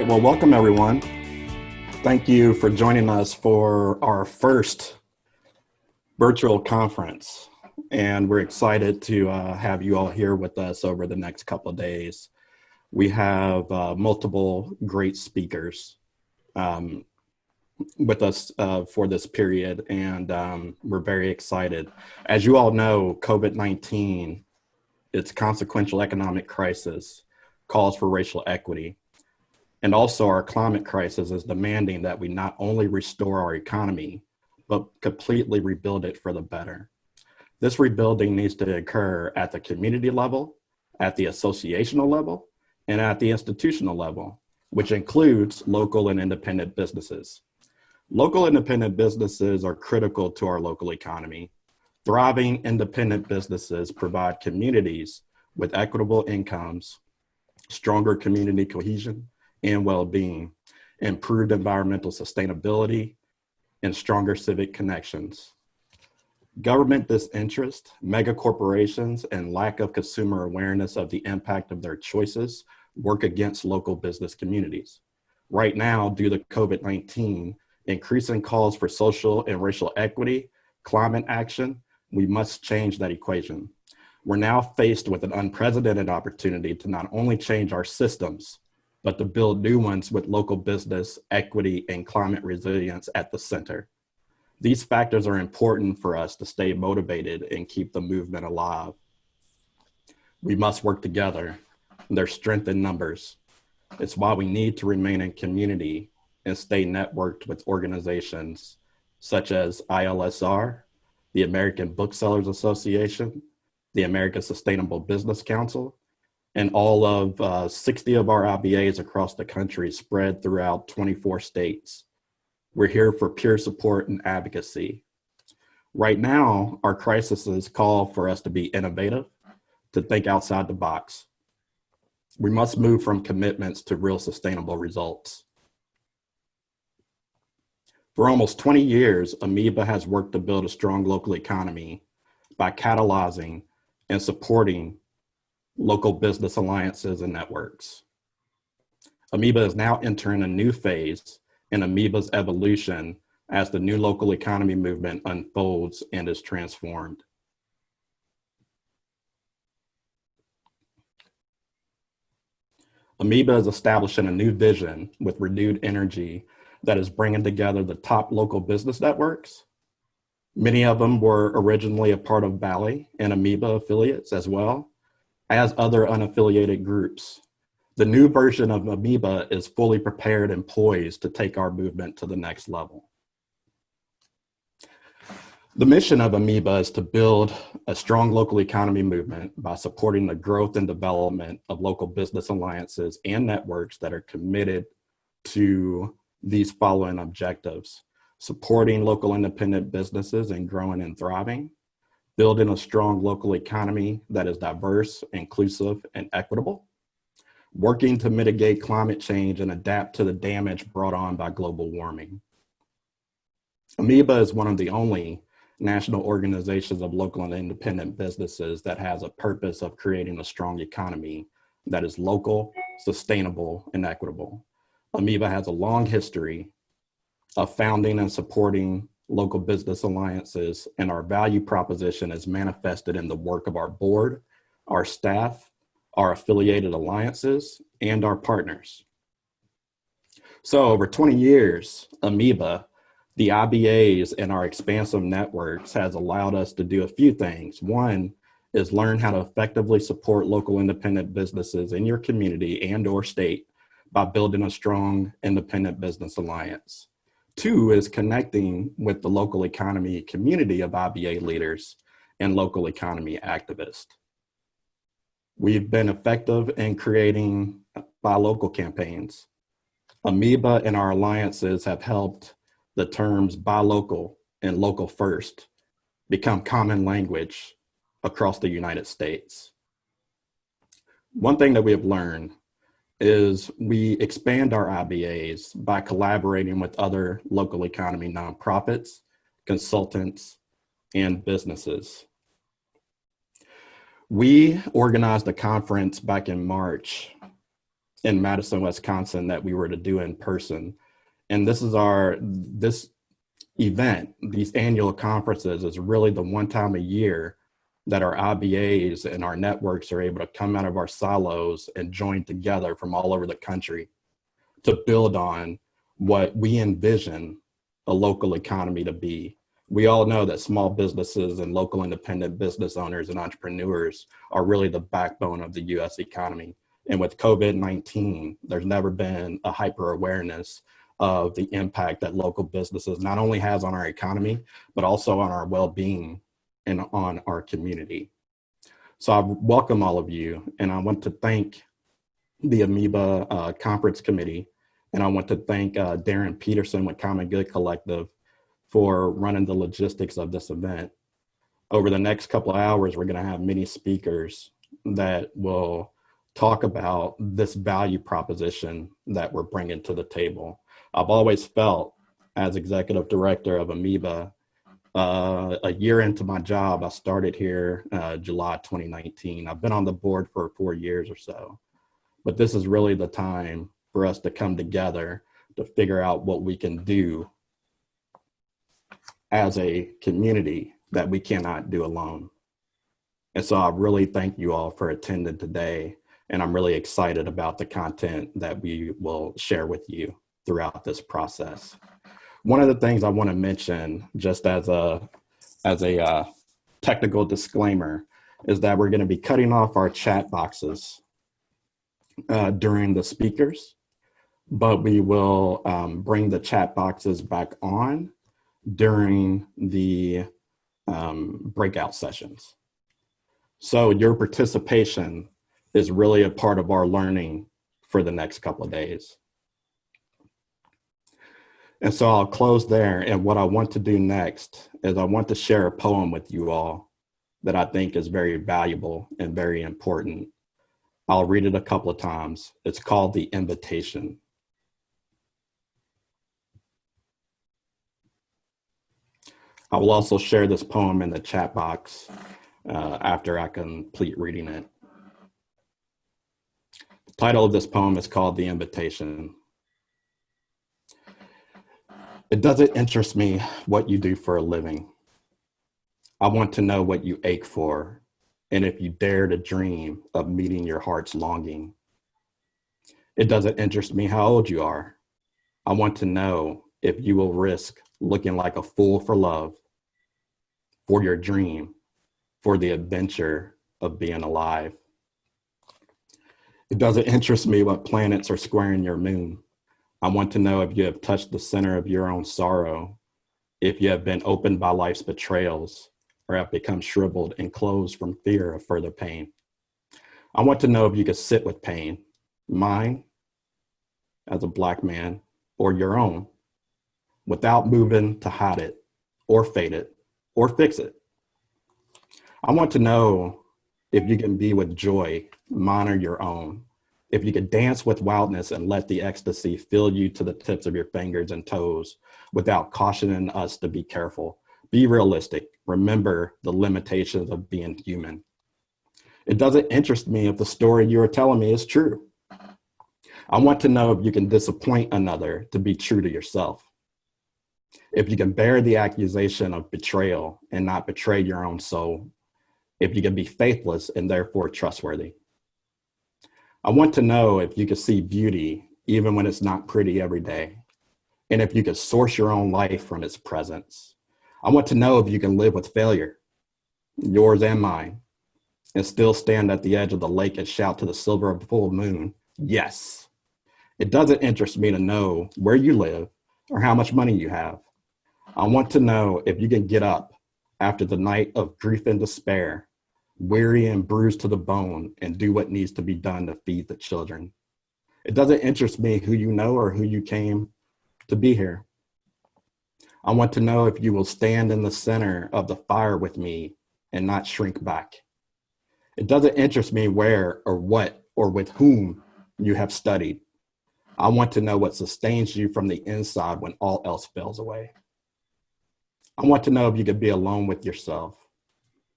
right, well, welcome everyone. Thank you for joining us for our first virtual conference. And we're excited to have you all here with us over the next couple of days. We have multiple great speakers with us for this period, and we're very excited. As you all know, COVID-19, its consequential economic crisis, calls for racial equity. And also our climate crisis is demanding that we not only restore our economy, but completely rebuild it for the better. This rebuilding needs to occur at the community level, at the associational level, and at the institutional level, which includes local and independent businesses. Local independent businesses are critical to our local economy. Thriving independent businesses provide communities with equitable incomes, stronger community cohesion and well-being, improved environmental sustainability, and stronger civic connections. Government disinterest, mega corporations, and lack of consumer awareness of the impact of their choices work against local business communities. Right now, due to COVID-19, increasing calls for social and racial equity, climate action, we must change that equation. We're now faced with an unprecedented opportunity to not only change our systems, but to build new ones with local business, equity, and climate resilience at the center. These factors are important for us to stay motivated and keep the movement alive. We must work together. There's strength in numbers. It's why we need to remain in community and stay networked with organizations such as ILSR, the American Booksellers Association, the American Sustainable Business Council, and all of 60 of our IBAs across the country spread throughout 24 states. We're here for peer support and advocacy. Right now, our crises call for us to be innovative, to think outside the box. We must move from commitments to real sustainable results. For almost 20 years, Amoeba has worked to build a strong local economy by catalyzing and supporting local business alliances and networks. Amoeba is now entering a new phase in Amoeba's evolution as the new local economy movement unfolds and is transformed. Amoeba is establishing a new vision with renewed energy that is bringing together the top local business networks. Many of them were originally a part of Valley and Amoeba affiliates as well as other unaffiliated groups. The new version of Amoeba is fully prepared and poised to take our movement to the next level. The mission of Amoeba is to build a strong local economy movement by supporting the growth and development of local business alliances and networks that are committed to these following objectives: supporting local independent businesses and growing and thriving, building a strong local economy that is diverse, inclusive, and equitable, working to mitigate climate change and adapt to the damage brought on by global warming. Amoeba is one of the only national organizations of local and independent businesses that has a purpose of creating a strong economy that is local, sustainable, and equitable. Amoeba has a long history of founding and supporting local business alliances, and our value proposition is manifested in the work of our board, our staff, our affiliated alliances, and our partners. So over 20 years, Amoeba, the IBAs, and our expansive networks has allowed us to do a few things. One is learn how to effectively support local independent businesses in your community and or state by building a strong independent business alliance. Two is connecting with the local economy community of IBA leaders and local economy activists. We've been effective in creating buy local campaigns. Amoeba and our alliances have helped the terms buy local and local first become common language across the United States. One thing that we have learned is we expand our IBAs by collaborating with other local economy nonprofits, consultants, and businesses. We organized a conference back in March in Madison, Wisconsin that we were to do in person. And this event, these annual conferences, is really the one time a year that our IBAs and our networks are able to come out of our silos and join together from all over the country to build on what we envision a local economy to be. We all know that small businesses and local independent business owners and entrepreneurs are really the backbone of the US economy. And with COVID-19, there's never been a hyper awareness of the impact that local businesses not only has on our economy, but also on our well-being and on our community. So I welcome all of you, and I want to thank the Amoeba Conference Committee, and I want to thank Darren Peterson with Common Good Collective for running the logistics of this event. Over the next couple of hours, we're going to have many speakers that will talk about this value proposition that we're bringing to the table. I've always felt, as executive director of Amoeba, a year into my job, I started here July 2019. I've been on the board for 4 years or so, but this is really the time for us to come together to figure out what we can do as a community that we cannot do alone. And so I really thank you all for attending today, and I'm really excited about the content that we will share with you throughout this process. One of the things I want to mention, just as a technical disclaimer, is that we're going to be cutting off our chat boxes during the speakers, but we will bring the chat boxes back on during the breakout sessions. So your participation is really a part of our learning for the next couple of days. And so I'll close there. And what I want to do next is I want to share a poem with you all that I think is very valuable and very important. I'll read it a couple of times. It's called The Invitation. I will also share this poem in the chat box after I complete reading it. The title of this poem is called The Invitation. It doesn't interest me what you do for a living. I want to know what you ache for, and if you dare to dream of meeting your heart's longing. It doesn't interest me how old you are. I want to know if you will risk looking like a fool for love, for your dream, for the adventure of being alive. It doesn't interest me what planets are squaring your moon. I want to know if you have touched the center of your own sorrow, if you have been opened by life's betrayals, or have become shriveled and closed from fear of further pain. I want to know if you could sit with pain, mine as a Black man, or your own, without moving to hide it, or fade it, or fix it. I want to know if you can be with joy, mine or your own, if you could dance with wildness and let the ecstasy fill you to the tips of your fingers and toes without cautioning us to be careful. Be realistic. Remember the limitations of being human. It doesn't interest me if the story you are telling me is true. I want to know if you can disappoint another to be true to yourself. If you can bear the accusation of betrayal and not betray your own soul. If you can be faithless and therefore trustworthy. I want to know if you can see beauty even when it's not pretty every day, and if you can source your own life from its presence. I want to know if you can live with failure, yours and mine, and still stand at the edge of the lake and shout to the silver of the full moon, yes. It doesn't interest me to know where you live or how much money you have. I want to know if you can get up after the night of grief and despair, weary and bruised to the bone, and do what needs to be done to feed the children. It doesn't interest me who you know or who you came to be here. I want to know if you will stand in the center of the fire with me and not shrink back. It doesn't interest me where or what or with whom you have studied. I want to know what sustains you from the inside when all else fails away. I want to know if you could be alone with yourself,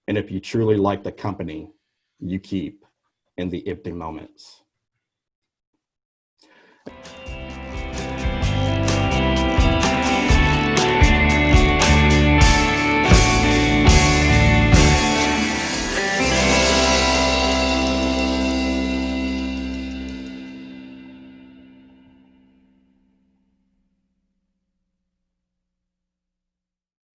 and if you truly like the company you keep in the empty moments.